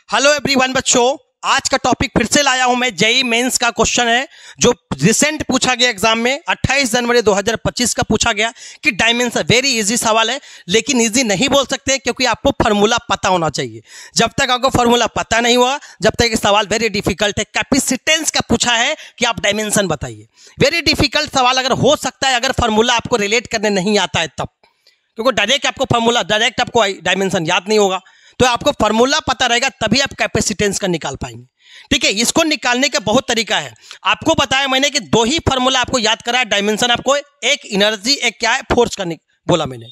Hello everyone बच्चों, आज का टॉपिक फिर से लाया हूं मैं। जेईई मेंस का क्वेश्चन है जो रिसेंट पूछा गया एग्जाम में 28 जनवरी 2025 का पूछा गया कि डायमेंशन। वेरी इजी सवाल है, लेकिन इजी नहीं बोल सकते क्योंकि आपको फार्मूला पता होना चाहिए। जब तक आपको फार्मूला पता नहीं हुआ, जब तक ये सवाल वेरी डिफिकल्ट है। कैपेसिटेंस का पूछा है कि आप डायमेंशन बताइए। वेरी डिफिकल्ट सवाल अगर हो सकता है अगर फार्मूला आपको रिलेट करने नहीं आता है तब, क्योंकि डायरेक्ट आपको डायमेंशन याद नहीं होगा। तो आपको फार्मूला पता रहेगा तभी आप कैपेसिटेंस का निकाल पाएंगे। ठीक है, इसको निकालने का बहुत तरीका है। आपको बताया मैंने कि दो ही फार्मूला आपको याद करा है डायमेंशन। आपको एक एनर्जी, एक क्या है, फोर्स का बोला मैंने।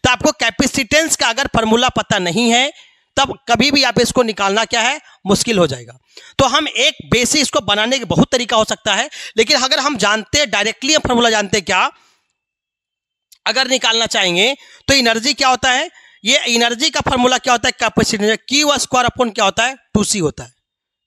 तो आपको कैपेसिटेंस का अगर फार्मूला पता नहीं है तब कभी भी आप इसको निकालना क्या है, मुश्किल हो जाएगा। तो हम एक बेसिक इसको बनाने के बहुत तरीका हो सकता है, लेकिन अगर हम जानते हैं डायरेक्टली हम फार्मूला जानते हैं क्या, अगर निकालना चाहेंगे तो एनर्जी क्या होता है, ये एनर्जी का फार्मूला क्या होता है, कैपेसिटेंस क्यू स्क्वायर अपॉन क्या होता है, 2c होता है।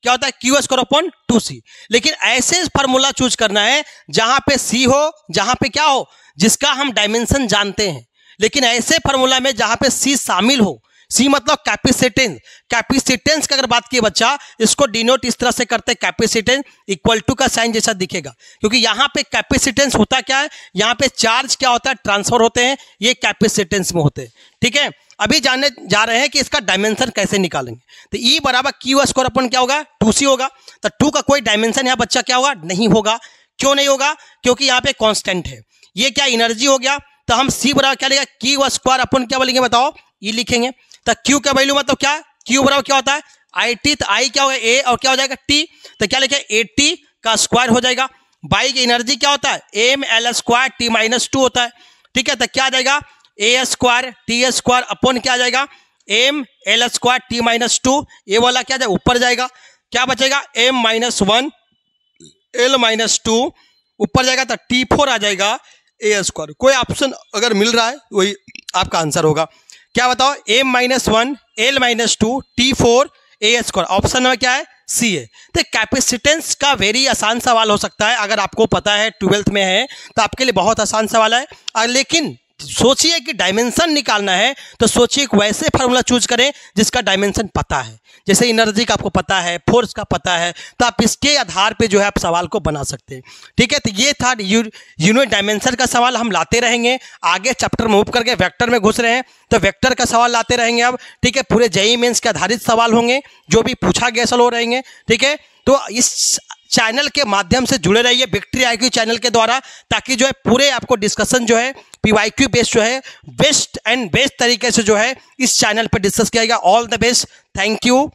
क्या होता है, क्यू स्क्वायर अपॉन 2c। लेकिन ऐसे फार्मूला चूज करना है जहां पे c हो, जहां पे क्या हो, जिसका हम डायमेंशन जानते हैं। लेकिन ऐसे फार्मूला में जहां पे c शामिल हो, c मतलब कैपेसिटेंस। कैपेसिटेंस की अगर बात की बच्चा, इसको डिनोट इस तरह से करते हैं, कैपेसिटेंस इक्वल टू का साइन जैसा दिखेगा। क्योंकि यहाँ पे कैपेसिटेंस होता क्या है, यहाँ पे चार्ज क्या होता है, ट्रांसफर होते हैं, ये कैपेसिटेंस में होते हैं। ठीक है, अभी जानने जा रहे हैं कि इसका डायमेंशन कैसे निकालेंगे। तो E बराबर क्यू स्क्वायर अपन क्या होगा, 2c होगा। तो 2 का कोई डायमेंशन यहाँ बच्चा क्या होगा, नहीं होगा। क्यों नहीं होगा, क्योंकि यहाँ पे कांस्टेंट है। ये क्या एनर्जी हो गया, तो हम C बराबर क्या लिखेगा, क्यू स्क्वायर अपन क्या बोलेंगे बताओ, E लिखेंगे। तो Q का वैल्यू मतलब क्या, Q बराबर क्या होता है, IT। तो I क्या होगा, A, और क्या हो जाएगा T। तो क्या लिखे, 80 का स्क्वायर हो जाएगा। बाई की एनर्जी क्या होता है, ml स्क्वायर t-2 होता है। ठीक है, तो क्या आ जाएगा, a square t square upon क्या आ जाएगा, ml स्क्वायर t-2। ये वाला क्या जाएगा, ऊपर जाएगा। क्या बचेगा, m-1 l-2 ऊपर जाएगा, तो t4 आ जाएगा a स्क्वायर। कोई ऑप्शन अगर मिल रहा है वही आपका आंसर होगा। क्या बताओ, m-1 l-2 t4 a square. Option में क्या है, सी है। तो कैपेसिटेंस का वेरी आसान सवाल हो सकता है, अगर आपको पता है 12th में है तो आपके लिए बहुत आसान सवाल है। लेकिन सोचिए कि डायमेंशन निकालना है तो सोचिए कि वैसे फार्मूला चूज करें जिसका डायमेंशन पता है। जैसे एनर्जी का आपको पता है, फोर्स का पता है, तो आप इसके आधार पे जो है आप सवाल को बना सकते हैं। ठीक है, तो ये था यूनिट डायमेंशन का सवाल हम लाते रहेंगे। आगे चैप्टर मूव करके वेक्टर में घुस रहे हैं तो वेक्टर का सवाल लाते रहेंगे अब। ठीक है, पूरे जेईई मेंस के आधारित सवाल होंगे, जो भी पूछा गया सवाल रहेंगे। ठीक है, तो इस चैनल के माध्यम से जुड़े रहिए विक्ट्री आईक्यू चैनल के द्वारा, ताकि जो है पूरे आपको डिस्कशन जो है पीवाईक्यू बेस्ड जो है बेस्ट तरीके से जो है इस चैनल पर डिस्कस किया जाएगा। All the best, thank you.